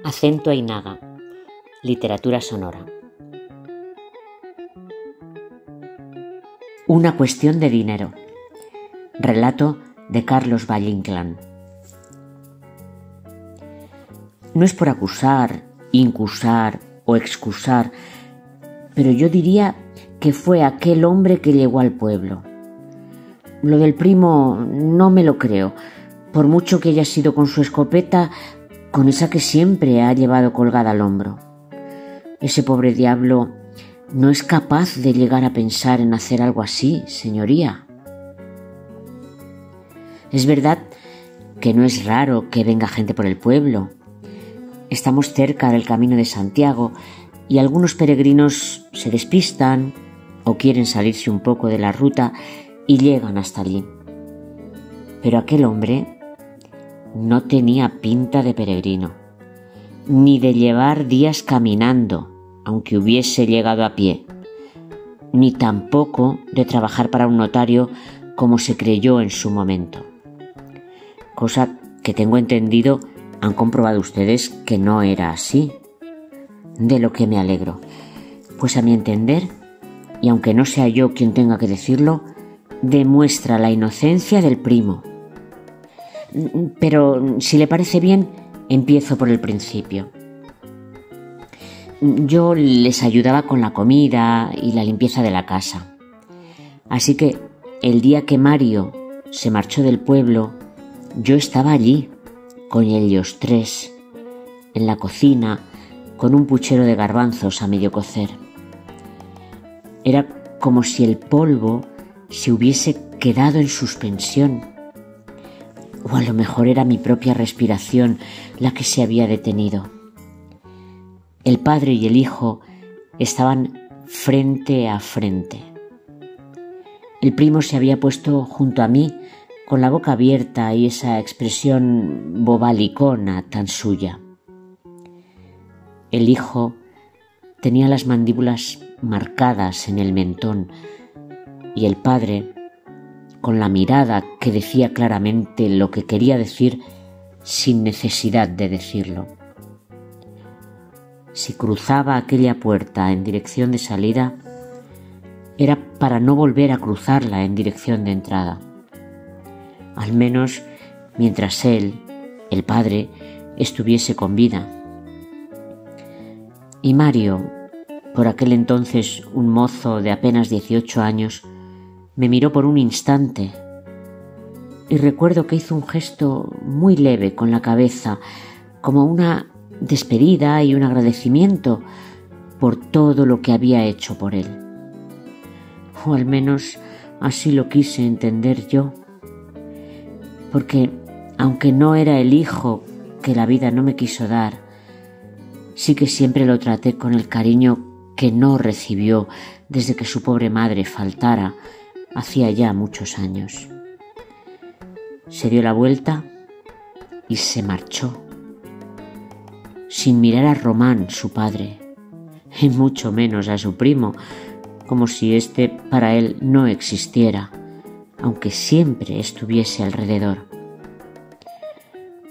Acento Ainaga, literatura sonora. Una cuestión de dinero. Relato de Carlos Valle Inclán. No es por acusar, incusar o excusar, pero yo diría que fue aquel hombre que llegó al pueblo. Lo del primo no me lo creo, por mucho que haya sido con su escopeta, con esa que siempre ha llevado colgada al hombro. Ese pobre diablo no es capaz de llegar a pensar en hacer algo así, señoría. Es verdad que no es raro que venga gente por el pueblo. Estamos cerca del Camino de Santiago y algunos peregrinos se despistan o quieren salirse un poco de la ruta y llegan hasta allí. Pero aquel hombre no tenía pinta de peregrino, ni de llevar días caminando, aunque hubiese llegado a pie, ni tampoco de trabajar para un notario como se creyó en su momento. Cosa que tengo entendido han comprobado ustedes que no era así, de lo que me alegro, pues a mi entender, y aunque no sea yo quien tenga que decirlo, demuestra la inocencia del primo. Pero si le parece bien, empiezo por el principio. Yo les ayudaba con la comida y la limpieza de la casa. Así que el día que Mario se marchó del pueblo, yo estaba allí, con ellos tres, en la cocina, con un puchero de garbanzos a medio cocer. Era como si el polvo se hubiese quedado en suspensión. O a lo mejor era mi propia respiración la que se había detenido. El padre y el hijo estaban frente a frente. El primo se había puesto junto a mí con la boca abierta y esa expresión bobalicona tan suya. El hijo tenía las mandíbulas marcadas en el mentón y el padre, con la mirada que decía claramente lo que quería decir sin necesidad de decirlo. Si cruzaba aquella puerta en dirección de salida, era para no volver a cruzarla en dirección de entrada. Al menos mientras él, el padre, estuviese con vida. Y Mario, por aquel entonces un mozo de apenas 18 años, me miró por un instante y recuerdo que hizo un gesto muy leve con la cabeza, como una despedida y un agradecimiento por todo lo que había hecho por él. O al menos así lo quise entender yo, porque aunque no era el hijo que la vida no me quiso dar, sí que siempre lo traté con el cariño que no recibió desde que su pobre madre faltara hacía ya muchos años. Se dio la vuelta y se marchó, sin mirar a Román, su padre, y mucho menos a su primo, como si éste para él no existiera, aunque siempre estuviese alrededor.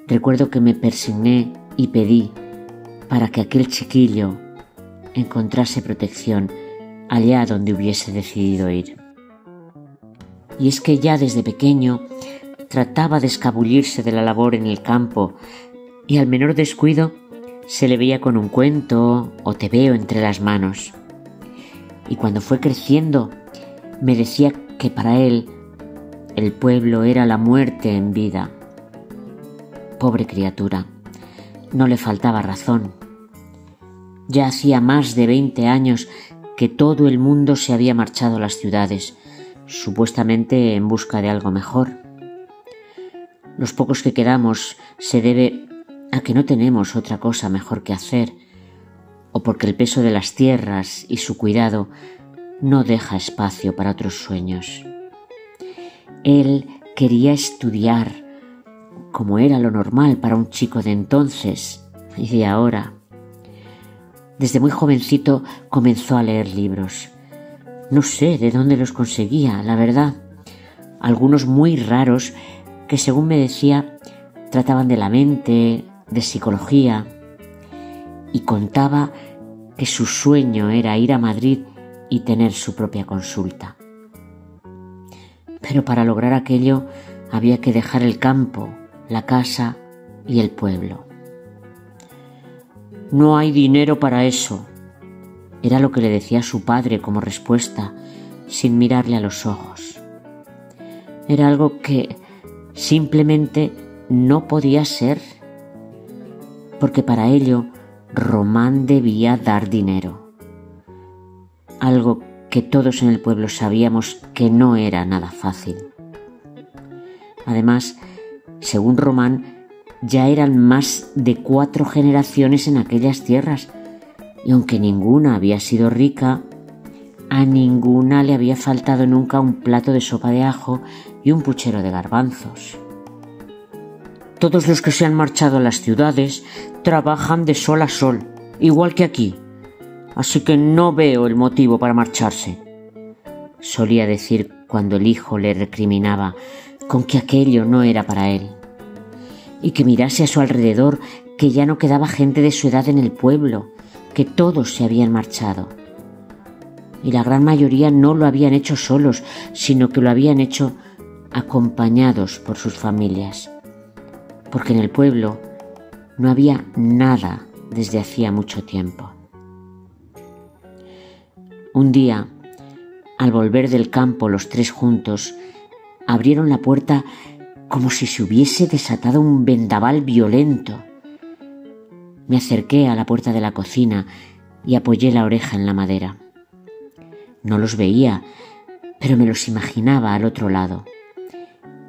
Recuerdo que me persigné y pedí para que aquel chiquillo encontrase protección allá donde hubiese decidido ir. Y es que ya desde pequeño trataba de escabullirse de la labor en el campo y al menor descuido se le veía con un cuento o tebeo entre las manos. Y cuando fue creciendo me decía que para él el pueblo era la muerte en vida. Pobre criatura, no le faltaba razón. Ya hacía más de 20 años que todo el mundo se había marchado a las ciudades, supuestamente en busca de algo mejor. Los pocos que quedamos se debe a que no tenemos otra cosa mejor que hacer, o porque el peso de las tierras y su cuidado no deja espacio para otros sueños. Él quería estudiar, como era lo normal para un chico de entonces y de ahora. Desde muy jovencito comenzó a leer libros. No sé de dónde los conseguía, la verdad. Algunos muy raros que, según me decía, trataban de la mente, de psicología, y contaba que su sueño era ir a Madrid y tener su propia consulta. Pero para lograr aquello había que dejar el campo, la casa y el pueblo. «No hay dinero para eso», era lo que le decía su padre como respuesta, sin mirarle a los ojos. Era algo que simplemente no podía ser, porque para ello Román debía dar dinero, algo que todos en el pueblo sabíamos que no era nada fácil. Además, según Román, ya eran más de 4 generaciones en aquellas tierras, y aunque ninguna había sido rica, a ninguna le había faltado nunca un plato de sopa de ajo y un puchero de garbanzos. «Todos los que se han marchado a las ciudades trabajan de sol a sol, igual que aquí, así que no veo el motivo para marcharse», solía decir cuando el hijo le recriminaba con que aquello no era para él, y que mirase a su alrededor, que ya no quedaba gente de su edad en el pueblo, que todos se habían marchado. Y la gran mayoría no lo habían hecho solos, sino que lo habían hecho acompañados por sus familias, porque en el pueblo no había nada desde hacía mucho tiempo. Un día, al volver del campo los 3 juntos, abrieron la puerta como si se hubiese desatado un vendaval violento. Me acerqué a la puerta de la cocina y apoyé la oreja en la madera. No los veía, pero me los imaginaba al otro lado.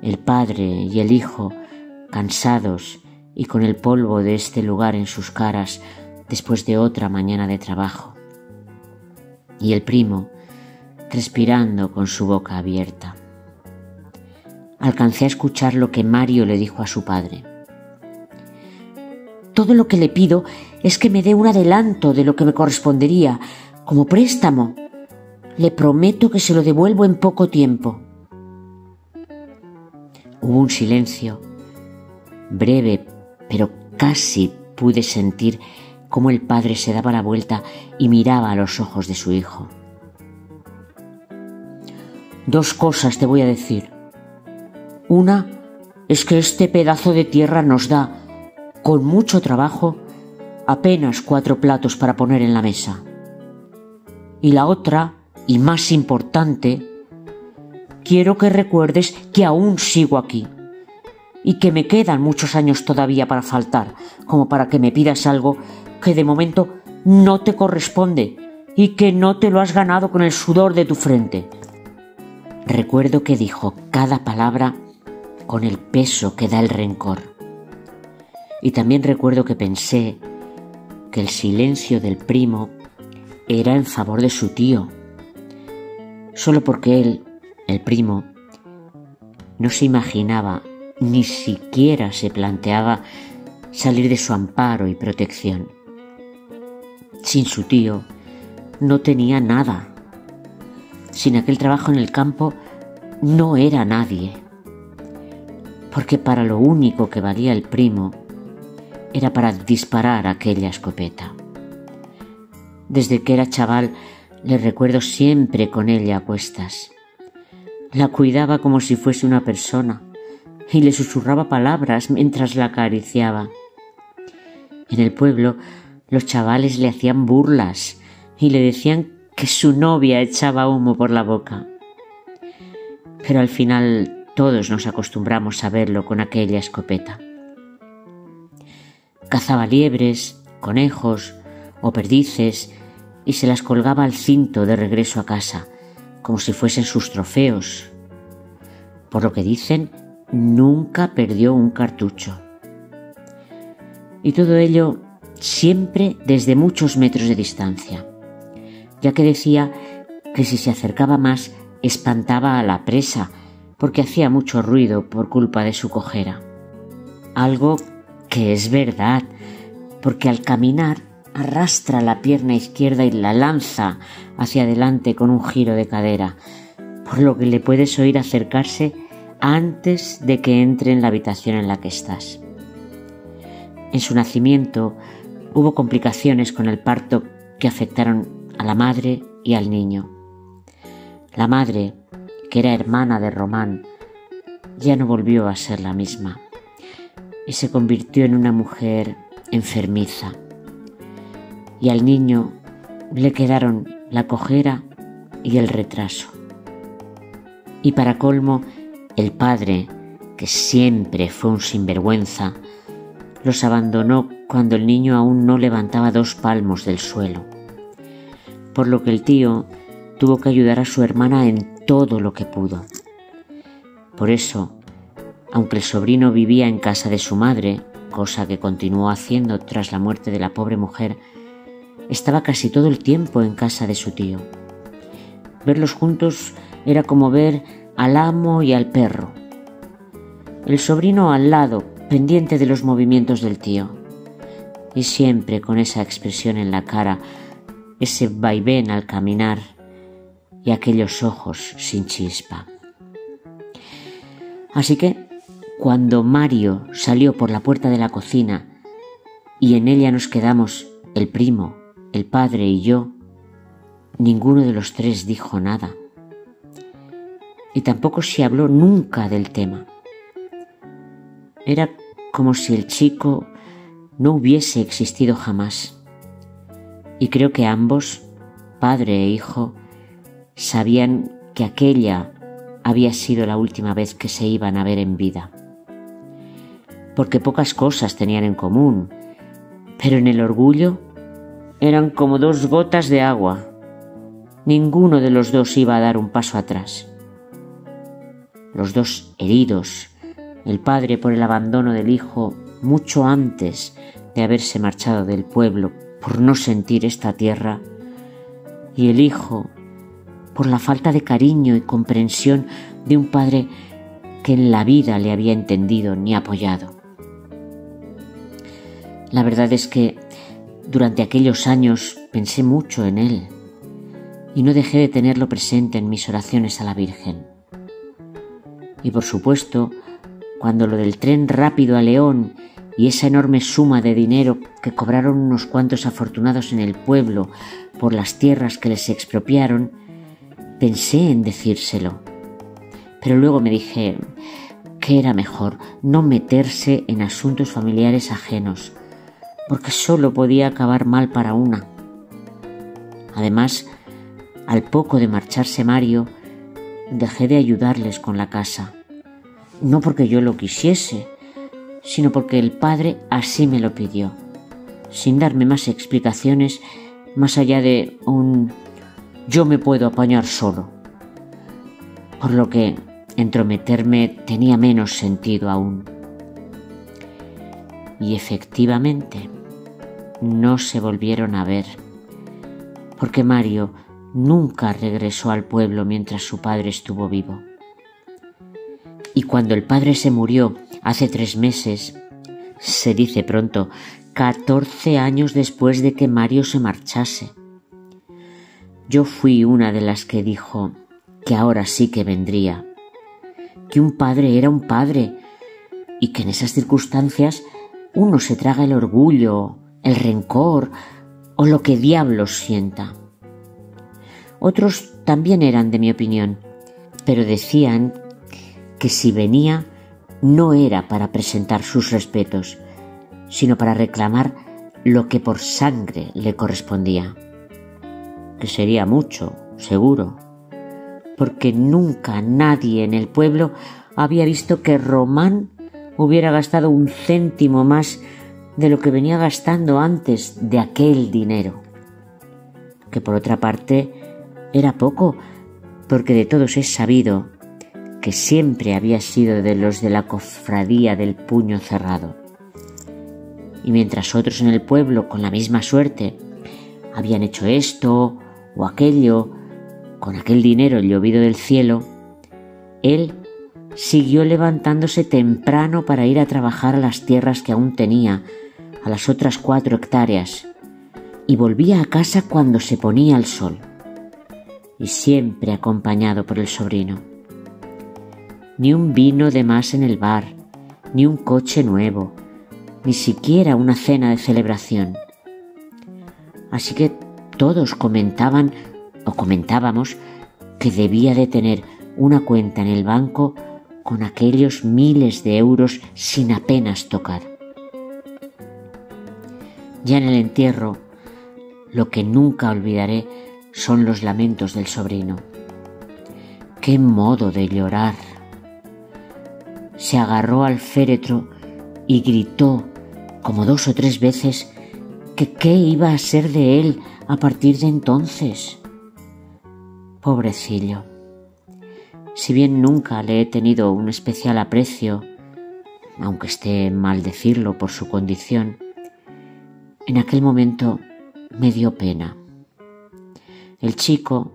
El padre y el hijo, cansados y con el polvo de este lugar en sus caras después de otra mañana de trabajo. Y el primo, respirando con su boca abierta. Alcancé a escuchar lo que Mario le dijo a su padre. «Todo lo que le pido es que me dé un adelanto de lo que me correspondería, como préstamo. Le prometo que se lo devuelvo en poco tiempo». Hubo un silencio, breve, pero casi pude sentir cómo el padre se daba la vuelta y miraba a los ojos de su hijo. «2 cosas te voy a decir. Una es que este pedazo de tierra nos da, con mucho trabajo, apenas 4 platos para poner en la mesa. Y la otra, y más importante, quiero que recuerdes que aún sigo aquí y que me quedan muchos años todavía para faltar, como para que me pidas algo que de momento no te corresponde y que no te lo has ganado con el sudor de tu frente». Recuerdo que dijo cada palabra con el peso que da el rencor. Y también recuerdo que pensé que el silencio del primo era en favor de su tío, solo porque él, el primo, no se imaginaba, ni siquiera se planteaba salir de su amparo y protección. Sin su tío no tenía nada. Sin aquel trabajo en el campo no era nadie, porque para lo único que valía el primo era para disparar aquella escopeta. Desde que era chaval le recuerdo siempre con ella a cuestas. La cuidaba como si fuese una persona y le susurraba palabras mientras la acariciaba. En el pueblo los chavales le hacían burlas y le decían que su novia echaba humo por la boca. Pero al final todos nos acostumbramos a verlo con aquella escopeta. Cazaba liebres, conejos o perdices y se las colgaba al cinto de regreso a casa, como si fuesen sus trofeos. Por lo que dicen, nunca perdió un cartucho. Y todo ello siempre desde muchos metros de distancia, ya que decía que si se acercaba más espantaba a la presa porque hacía mucho ruido por culpa de su cojera. Algo que es verdad, porque al caminar arrastra la pierna izquierda y la lanza hacia adelante con un giro de cadera, por lo que le puedes oír acercarse antes de que entre en la habitación en la que estás. En su nacimiento hubo complicaciones con el parto que afectaron a la madre y al niño. La madre, que era hermana de Román, ya no volvió a ser la misma y se convirtió en una mujer enfermiza. Y al niño le quedaron la cojera y el retraso. Y para colmo, el padre, que siempre fue un sinvergüenza, los abandonó cuando el niño aún no levantaba 2 palmos del suelo, por lo que el tío tuvo que ayudar a su hermana en todo lo que pudo. Por eso, aunque el sobrino vivía en casa de su madre, cosa que continuó haciendo tras la muerte de la pobre mujer, estaba casi todo el tiempo en casa de su tío. Verlos juntos era como ver al amo y al perro. El sobrino al lado, pendiente de los movimientos del tío, y siempre con esa expresión en la cara, ese vaivén al caminar y aquellos ojos sin chispa. Así que, cuando Mario salió por la puerta de la cocina y en ella nos quedamos el primo, el padre y yo, ninguno de los 3 dijo nada. Y tampoco se habló nunca del tema. Era como si el chico no hubiese existido jamás. Y creo que ambos, padre e hijo, sabían que aquella había sido la última vez que se iban a ver en vida. Porque pocas cosas tenían en común, pero en el orgullo eran como 2 gotas de agua. Ninguno de los 2 iba a dar un paso atrás. Los 2 heridos, el padre por el abandono del hijo mucho antes de haberse marchado del pueblo por no sentir esta tierra, y el hijo por la falta de cariño y comprensión de un padre que en la vida le había entendido ni apoyado. La verdad es que durante aquellos años pensé mucho en él y no dejé de tenerlo presente en mis oraciones a la Virgen. Y por supuesto, cuando lo del tren rápido a León y esa enorme suma de dinero que cobraron unos cuantos afortunados en el pueblo por las tierras que les expropiaron, pensé en decírselo. Pero luego me dije que era mejor no meterse en asuntos familiares ajenos, porque solo podía acabar mal para una. Además, al poco de marcharse Mario, dejé de ayudarles con la casa. No porque yo lo quisiese, sino porque el padre así me lo pidió, sin darme más explicaciones más allá de un «yo me puedo apañar solo», por lo que entrometerme tenía menos sentido aún. Y efectivamente, no se volvieron a ver, porque Mario nunca regresó al pueblo mientras su padre estuvo vivo. Y cuando el padre se murió hace 3 meses, se dice pronto, 14 años después de que Mario se marchase, yo fui una de las que dijo que ahora sí que vendría, que un padre era un padre y que en esas circunstancias uno se traga el orgullo, el rencor o lo que diablos sienta. Otros también eran de mi opinión, pero decían que si venía no era para presentar sus respetos, sino para reclamar lo que por sangre le correspondía, que sería mucho, seguro, porque nunca nadie en el pueblo había visto que Román hubiera gastado un céntimo más de lo que venía gastando antes de aquel dinero, que por otra parte era poco, porque de todos es sabido que siempre había sido de los de la cofradía del puño cerrado. Y mientras otros en el pueblo con la misma suerte habían hecho esto o aquello con aquel dinero llovido del cielo, él siguió levantándose temprano para ir a trabajar a las tierras que aún tenía, a las otras 4 hectáreas, y volvía a casa cuando se ponía el sol, y siempre acompañado por el sobrino. Ni un vino de más en el bar, ni un coche nuevo, ni siquiera una cena de celebración. así que todos comentábamos que debía de tener una cuenta en el banco con aquellos miles de euros sin apenas tocar. Ya en el entierro, lo que nunca olvidaré son los lamentos del sobrino. ¡Qué modo de llorar! Se agarró al féretro y gritó como 2 o 3 veces que qué iba a ser de él a partir de entonces. Pobrecillo. Si bien nunca le he tenido un especial aprecio, aunque esté mal decirlo por su condición, en aquel momento me dio pena. El chico,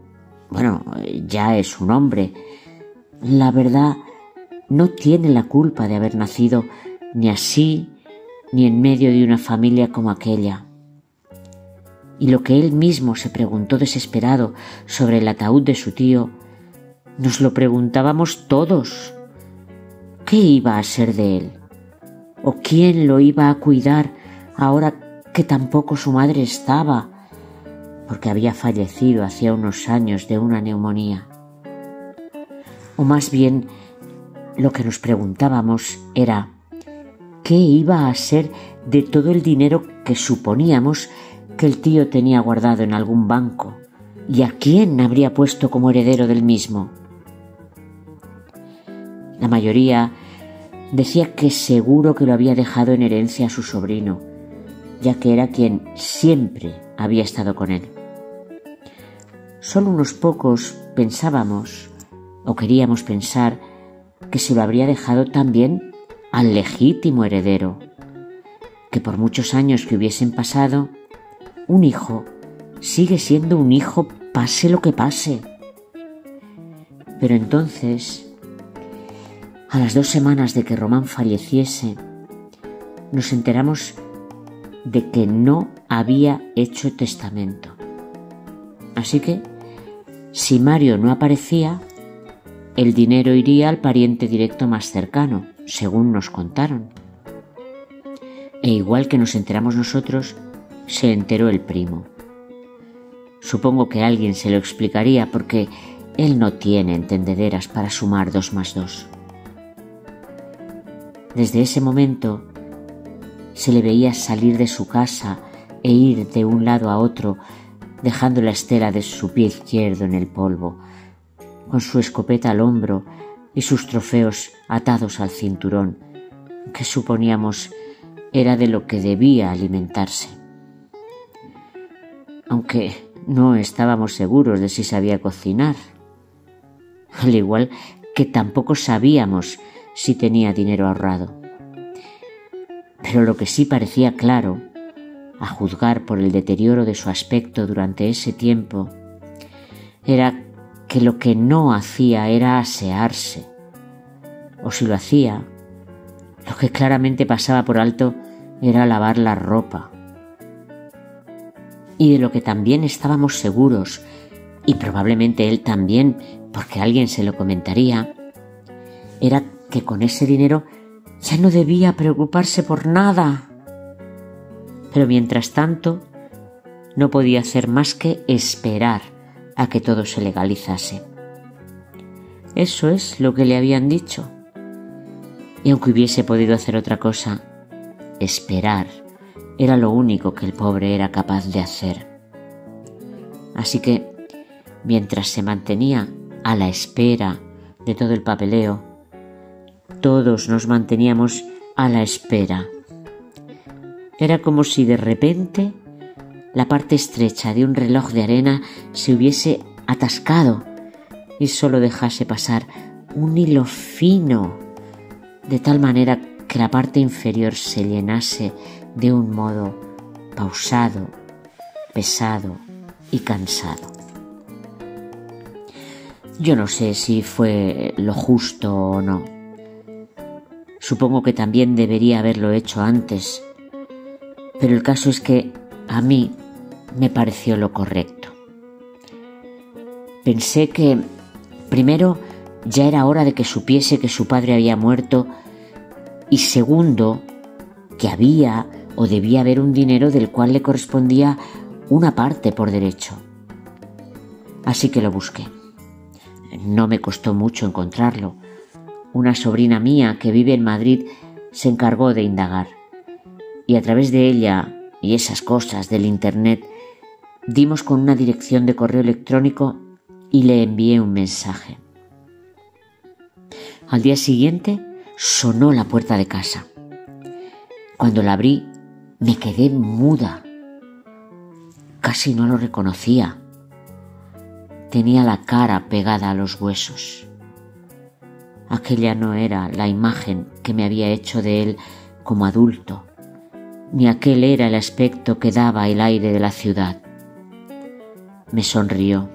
ya es un hombre. La verdad, no tiene la culpa de haber nacido ni así ni en medio de una familia como aquella. Y lo que él mismo se preguntó desesperado sobre el ataúd de su tío, nos lo preguntábamos todos. ¿Qué iba a ser de él? ¿O quién lo iba a cuidar ahora que tampoco su madre estaba, porque había fallecido hacía unos años de una neumonía? O más bien, lo que nos preguntábamos era ¿qué iba a ser de todo el dinero que suponíamos que el tío tenía guardado en algún banco? ¿Y a quién habría puesto como heredero del mismo? La mayoría decía que seguro que lo había dejado en herencia a su sobrino, ya que era quien siempre había estado con él. Solo unos pocos pensábamos, o queríamos pensar, que se lo habría dejado también al legítimo heredero, que por muchos años que hubiesen pasado, un hijo sigue siendo un hijo pase lo que pase. Pero entonces, a las 2 semanas de que Román falleciese, nos enteramos de que no había hecho testamento. Así que, si Mario no aparecía, el dinero iría al pariente directo más cercano, según nos contaron. E igual que nos enteramos nosotros, se enteró el primo. Supongo que alguien se lo explicaría porque él no tiene entendederas para sumar 2 más 2. Desde ese momento se le veía salir de su casa e ir de un lado a otro, dejando la estela de su pie izquierdo en el polvo, con su escopeta al hombro y sus trofeos atados al cinturón, que suponíamos era de lo que debía alimentarse. Aunque no estábamos seguros de si sabía cocinar, al igual que tampoco sabíamos si tenía dinero ahorrado. Pero lo que sí parecía claro, a juzgar por el deterioro de su aspecto durante ese tiempo, era que lo que no hacía era asearse, o si lo hacía, lo que claramente pasaba por alto era lavar la ropa. Y de lo que también estábamos seguros, y probablemente él también, porque alguien se lo comentaría, era que con ese dinero ya no debía preocuparse por nada. Pero mientras tanto, no podía hacer más que esperar a que todo se legalizase. Eso es lo que le habían dicho. Y aunque hubiese podido hacer otra cosa, esperar era lo único que el pobre era capaz de hacer. Así que, mientras se mantenía a la espera de todo el papeleo, todos nos manteníamos a la espera. Era como si de repente la parte estrecha de un reloj de arena se hubiese atascado y solo dejase pasar un hilo fino, de tal manera que la parte inferior se llenase de un modo pausado, pesado y cansado. Yo no sé si fue lo justo o no. Supongo que también debería haberlo hecho antes, pero el caso es que a mí me pareció lo correcto. Pensé que, primero, ya era hora de que supiese que su padre había muerto, y segundo, que había o debía haber un dinero del cual le correspondía una parte por derecho. Así que lo busqué. No me costó mucho encontrarlo. Una sobrina mía que vive en Madrid se encargó de indagar. Y a través de ella y esas cosas del internet, dimos con una dirección de correo electrónico y le envié un mensaje. Al día siguiente sonó la puerta de casa. Cuando la abrí, me quedé muda. Casi no lo reconocía. Tenía la cara pegada a los huesos. Aquella no era la imagen que me había hecho de él como adulto, ni aquel era el aspecto que daba el aire de la ciudad. Me sonrió.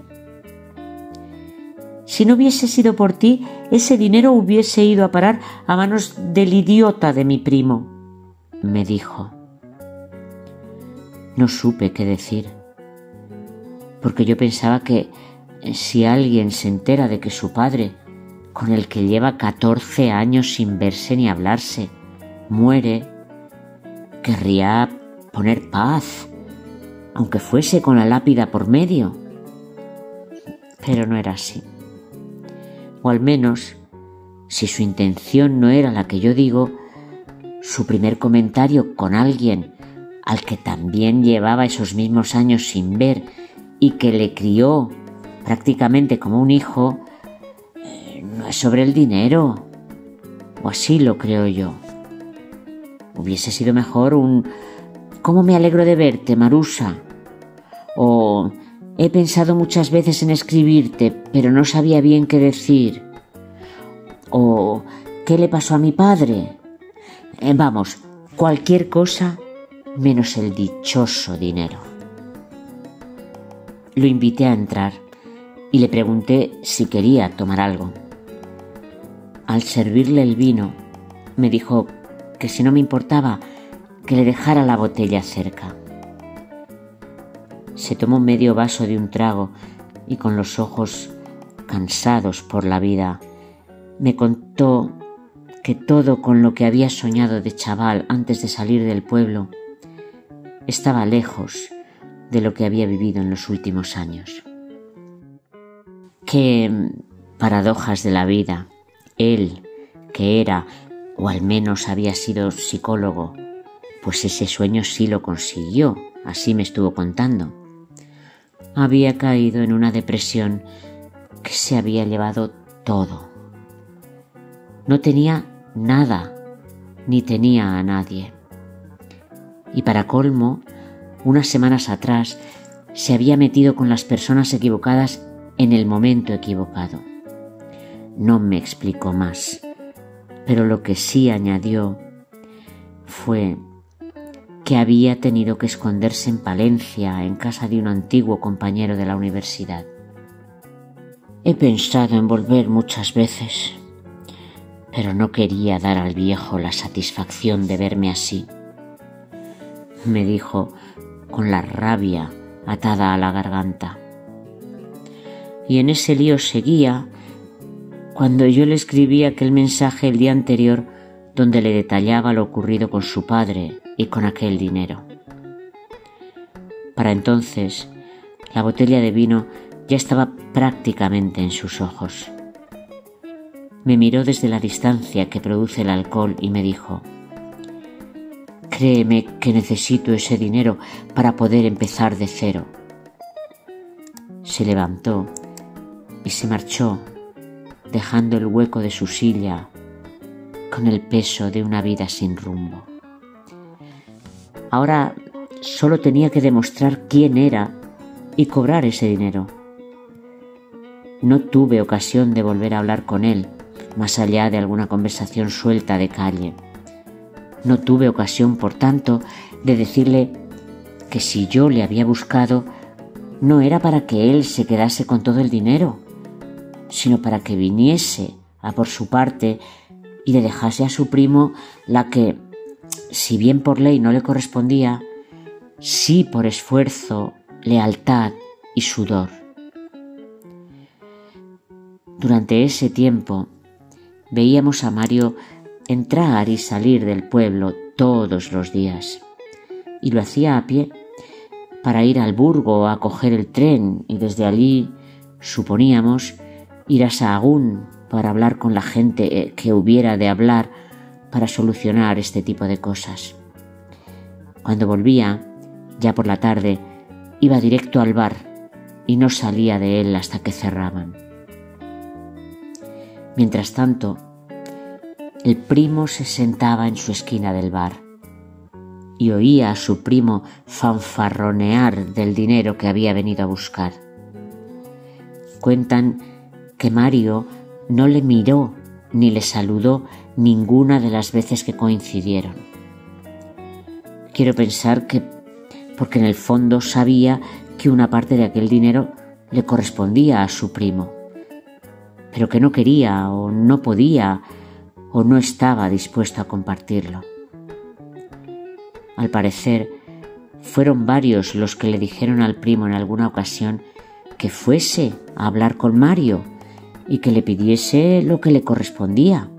Si no hubiese sido por ti, ese dinero hubiese ido a parar a manos del idiota de mi primo, me dijo. No supe qué decir, porque yo pensaba que si alguien se entera de que su padre, con el que lleva 14 años sin verse ni hablarse, muere, querría poner paz, aunque fuese con la lápida por medio. Pero no era así. O al menos, si su intención no era la que yo digo, su primer comentario con alguien al que también llevaba esos mismos años sin ver y que le crió prácticamente como un hijo, no es sobre el dinero, o así lo creo yo. Hubiese sido mejor un «¿Cómo me alegro de verte, Marusa?» o «He pensado muchas veces en escribirte, pero no sabía bien qué decir», o «¿Qué le pasó a mi padre?» Vamos, cualquier cosa menos el dichoso dinero. Lo invité a entrar y le pregunté si quería tomar algo. Al servirle el vino, me dijo que si no me importaba, que le dejara la botella cerca. Se tomó medio vaso de un trago y con los ojos cansados por la vida, me contó que todo con lo que había soñado de chaval antes de salir del pueblo estaba lejos de lo que había vivido en los últimos años. Qué paradojas de la vida. Él, que era, o al menos había sido psicólogo, pues ese sueño sí lo consiguió, así me estuvo contando. Había caído en una depresión que se había llevado todo. No tenía nada, ni tenía a nadie. Y para colmo, unas semanas atrás, se había metido con las personas equivocadas en el momento equivocado. No me explicó más, pero lo que sí añadió fue que había tenido que esconderse en Palencia, en casa de un antiguo compañero de la universidad. He pensado en volver muchas veces, pero no quería dar al viejo la satisfacción de verme así, me dijo con la rabia atada a la garganta. Y en ese lío seguía cuando yo le escribí aquel mensaje el día anterior donde le detallaba lo ocurrido con su padre y con aquel dinero. Para entonces, la botella de vino ya estaba prácticamente en sus ojos. Me miró desde la distancia que produce el alcohol y me dijo: «Créeme que necesito ese dinero para poder empezar de cero». Se levantó y se marchó, dejando el hueco de su silla con el peso de una vida sin rumbo. Ahora solo tenía que demostrar quién era y cobrar ese dinero. No tuve ocasión de volver a hablar con él, más allá de alguna conversación suelta de calle. No tuve ocasión, por tanto, de decirle que si yo le había buscado, no era para que él se quedase con todo el dinero, sino para que viniese a por su parte y le dejase a su primo la que, si bien por ley no le correspondía, sí por esfuerzo, lealtad y sudor. Durante ese tiempo veíamos a Mario entrar y salir del pueblo todos los días, y lo hacía a pie, para ir al Burgo a coger el tren y desde allí, suponíamos, ir a Sahagún para hablar con la gente que hubiera de hablar para solucionar este tipo de cosas. Cuando volvía, ya por la tarde, iba directo al bar y no salía de él hasta que cerraban. Mientras tanto, el primo se sentaba en su esquina del bar y oía a su primo fanfarronear del dinero que había venido a buscar. Cuentan que Mario no le miró ni le saludó ninguna de las veces que coincidieron. Quiero pensar que porque en el fondo sabía que una parte de aquel dinero le correspondía a su primo, pero que no quería o no podía o no estaba dispuesto a compartirlo. Al parecer, fueron varios los que le dijeron al primo en alguna ocasión que fuese a hablar con Mario y que le pidiese lo que le correspondía.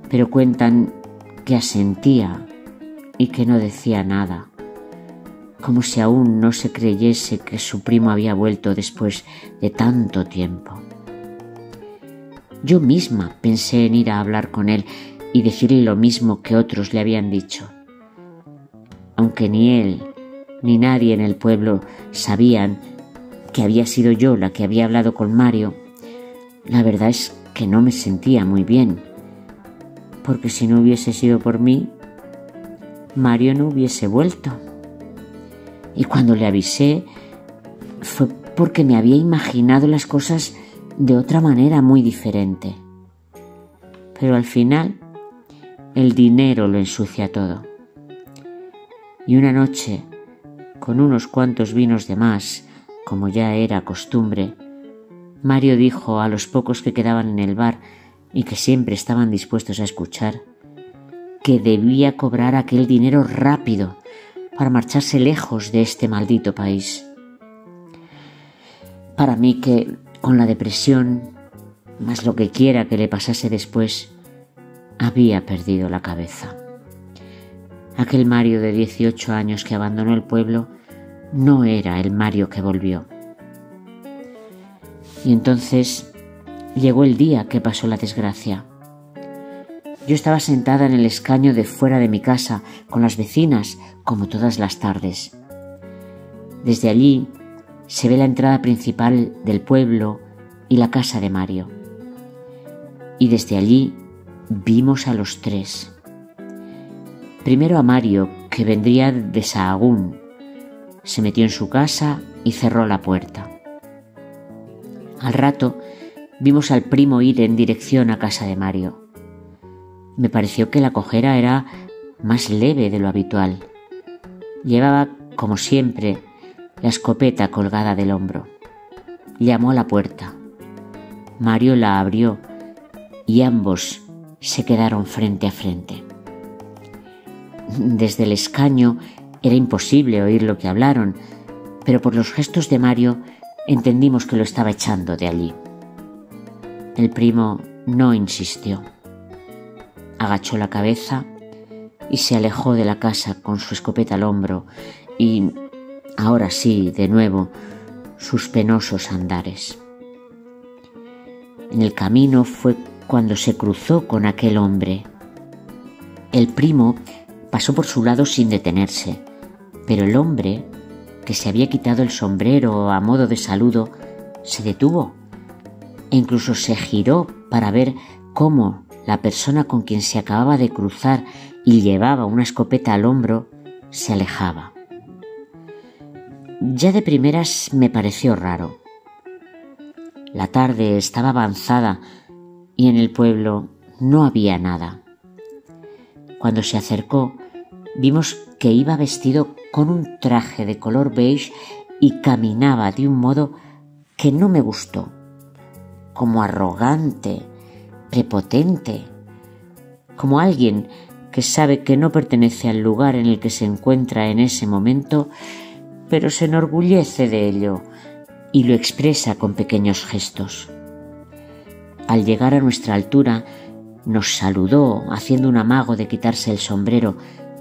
Pero cuentan que asentía y que no decía nada, como si aún no se creyese que su primo había vuelto después de tanto tiempo. Yo misma pensé en ir a hablar con él y decirle lo mismo que otros le habían dicho. Aunque ni él ni nadie en el pueblo sabían que había sido yo la que había hablado con Mario, la verdad es que no me sentía muy bien, porque si no hubiese sido por mí, Mario no hubiese vuelto. Y cuando le avisé, fue porque me había imaginado las cosas de otra manera muy diferente. Pero al final, el dinero lo ensucia todo. Y una noche, con unos cuantos vinos de más, como ya era costumbre, Mario dijo a los pocos que quedaban en el bar y que siempre estaban dispuestos a escuchar, que debía cobrar aquel dinero rápido para marcharse lejos de este maldito país. Para mí que, con la depresión, más lo que quiera que le pasase después, había perdido la cabeza. Aquel Mario de 18 años que abandonó el pueblo no era el Mario que volvió. Y entonces llegó el día que pasó la desgracia. Yo estaba sentada en el escaño de fuera de mi casa con las vecinas, como todas las tardes. Desde allí se ve la entrada principal del pueblo y la casa de Mario. Y desde allí vimos a los tres. Primero a Mario, que vendría de Sahagún. Se metió en su casa y cerró la puerta. Al rato vimos al primo ir en dirección a casa de Mario. Me pareció que la cojera era más leve de lo habitual. Llevaba, como siempre, la escopeta colgada del hombro. Llamó a la puerta. Mario la abrió y ambos se quedaron frente a frente. Desde el escaño era imposible oír lo que hablaron, pero por los gestos de Mario entendimos que lo estaba echando de allí. El primo no insistió. Agachó la cabeza y se alejó de la casa con su escopeta al hombro y, ahora sí, de nuevo, sus penosos andares. En el camino fue cuando se cruzó con aquel hombre. El primo pasó por su lado sin detenerse, pero el hombre, que se había quitado el sombrero a modo de saludo, se detuvo e incluso se giró para ver cómo la persona con quien se acababa de cruzar y llevaba una escopeta al hombro se alejaba. Ya de primeras me pareció raro. La tarde estaba avanzada y en el pueblo no había nada. Cuando se acercó, vimos que iba vestido con un traje de color beige y caminaba de un modo que no me gustó, como arrogante, prepotente, como alguien que sabe que no pertenece al lugar en el que se encuentra en ese momento, pero se enorgullece de ello y lo expresa con pequeños gestos. Al llegar a nuestra altura, nos saludó haciendo un amago de quitarse el sombrero,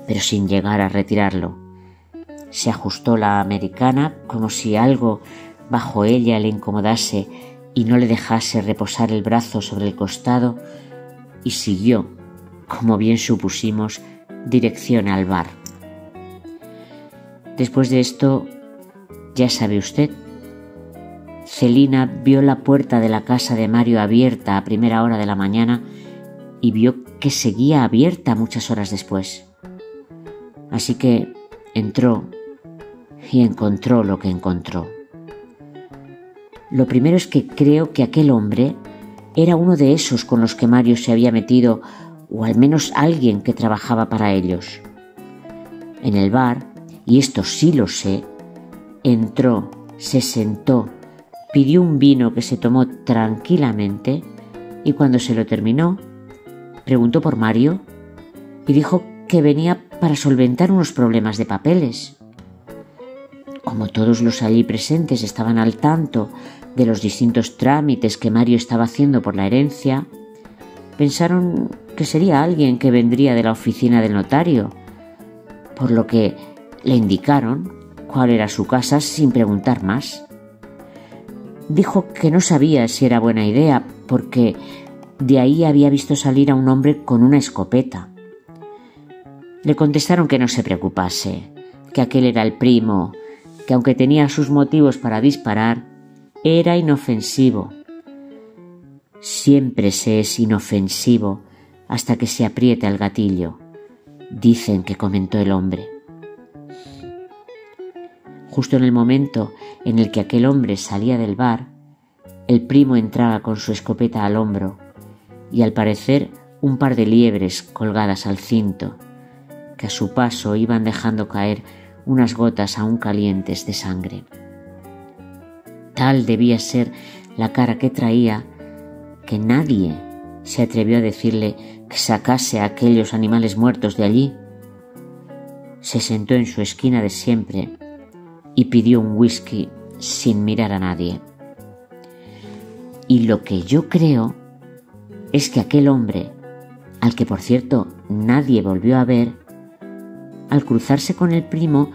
pero sin llegar a retirarlo. se ajustó la americana como si algo bajo ella le incomodase y no le dejase reposar el brazo sobre el costado, y siguió, como bien supusimos, dirección al bar. Después de esto, ya sabe usted, Celina vio la puerta de la casa de Mario abierta a primera hora de la mañana y vio que seguía abierta muchas horas después. Así que entró y encontró lo que encontró. Lo primero es que creo que aquel hombre era uno de esos con los que Mario se había metido, o al menos alguien que trabajaba para ellos. En el bar, y esto sí lo sé, entró, se sentó, pidió un vino que se tomó tranquilamente y cuando se lo terminó, preguntó por Mario y dijo que venía para solventar unos problemas de papeles. Como todos los allí presentes estaban al tanto de los distintos trámites que Mario estaba haciendo por la herencia, pensaron que sería alguien que vendría de la oficina del notario, por lo que le indicaron cuál era su casa sin preguntar más. Dijo que no sabía si era buena idea porque de ahí había visto salir a un hombre con una escopeta. Le contestaron que no se preocupase, que aquel era el primo, que aunque tenía sus motivos para disparar, era inofensivo. Siempre se es inofensivo hasta que se aprieta el gatillo, dicen que comentó el hombre. Justo en el momento en el que aquel hombre salía del bar, el primo entraba con su escopeta al hombro y al parecer un par de liebres colgadas al cinto, que a su paso iban dejando caer unas gotas aún calientes de sangre. Tal debía ser la cara que traía que nadie se atrevió a decirle que sacase a aquellos animales muertos de allí. Se sentó en su esquina de siempre y pidió un whisky sin mirar a nadie. Y lo que yo creo es que aquel hombre, al que por cierto nadie volvió a ver, al cruzarse con el primo,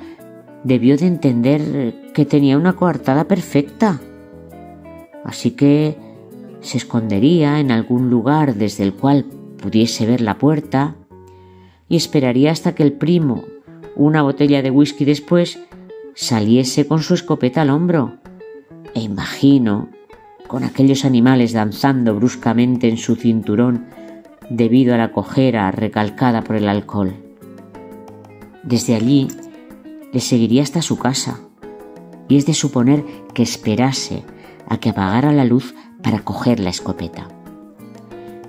debió de entender que tenía una coartada perfecta. Así que se escondería en algún lugar desde el cual pudiese ver la puerta y esperaría hasta que el primo, una botella de whisky después, saliese con su escopeta al hombro. E imagino, con aquellos animales danzando bruscamente en su cinturón debido a la cojera recalcada por el alcohol. Desde allí le seguiría hasta su casa, y es de suponer que esperase a que apagara la luz para coger la escopeta.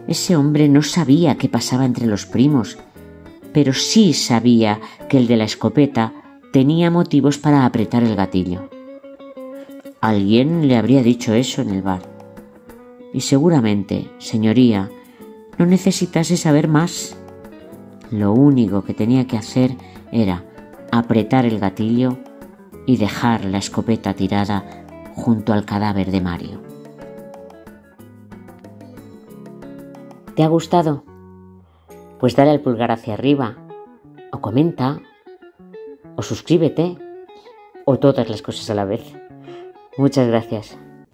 Ese hombre no sabía qué pasaba entre los primos, pero sí sabía que el de la escopeta tenía motivos para apretar el gatillo. Alguien le habría dicho eso en el bar. Y seguramente, señoría, no necesitase saber más. Lo único que tenía que hacer era apretar el gatillo y dejar la escopeta tirada junto al cadáver de Mario. ¿Te ha gustado? Pues dale al pulgar hacia arriba, o comenta, o suscríbete, o todas las cosas a la vez. Muchas gracias.